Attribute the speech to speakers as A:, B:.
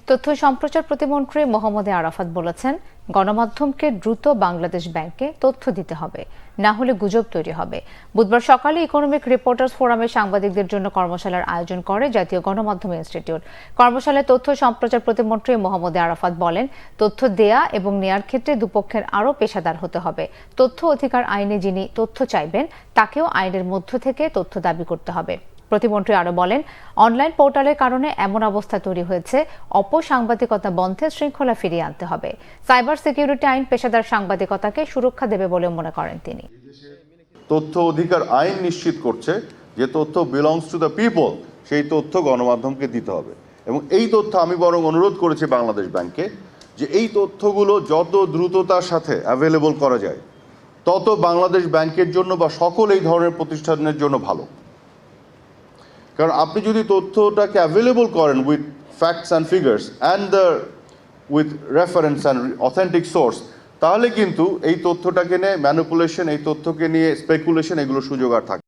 A: তথ্য সম্প্রচার প্রতিমন্ত্রী মোহাম্মদ আরাফাত বলেছেন, গণমাধ্যমকে দ্রুত বাংলাদেশ ব্যাংকে তথ্য দিতে হবে, না হলে গুজব তৈরি হবে। বুধবার সকালে ইকোনমিক রিপোর্টার্স ফোরামে সাংবাদিকদের জন্য কর্মশালার আয়োজন করে জাতীয় গণমাধ্যম ইনস্টিটিউট। কর্মশালায় তথ্য সম্প্রচার প্রতিমন্ত্রী মোহাম্মদ আরাফাত বলেন, তথ্য দেয়া এবং নেয়ার ক্ষেত্রে দুপক্ষের আরও পেশাদার হতে হবে। তথ্য অধিকার আইনে যিনি তথ্য চাইবেন তাকেও আইনের মধ্য থেকে তথ্য দাবি করতে হবে। প্রতিমন্ত্রী আরো বলেন, অনলাইন পোর্টালের কারণে এমন অবস্থা তৈরি হয়েছে, অপসাংবাদিকতা বন্ধে শৃঙ্খলা ফিরিয়ে আনতে হবে। সাইবার সিকিউরিটি আইন পেশাদার সাংবাদিকতাকে সুরক্ষা দেবে বলে মনে করেন তিনি।
B: তথ্য অধিকার আইন নিশ্চিত করছে যে তথ্য বিলংস টু দ্য পিপল, সেই তথ্য গণমাধ্যমকে দিতে হবে। এবং এই তথ্য আমি বরং অনুরোধ করেছি বাংলাদেশ ব্যাংকে যে এই তথ্যগুলো যত দ্রুততার সাথে অ্যাভেলেবল করা যায় তত বাংলাদেশ ব্যাংকের জন্য বা সকল এই ধরনের প্রতিষ্ঠানের জন্য ভালো। কারণ আপনি যদি তথ্যটাকে অ্যাভেলেবল করেন with facts and figures and with reference and authentic source, তাহলে কিন্তু এই তথ্যটাকে নিয়ে ম্যানিপুলেশন, এই তথ্যকে নিয়ে স্পেকুলেশন, এগুলো সুযোগ আর থাকে।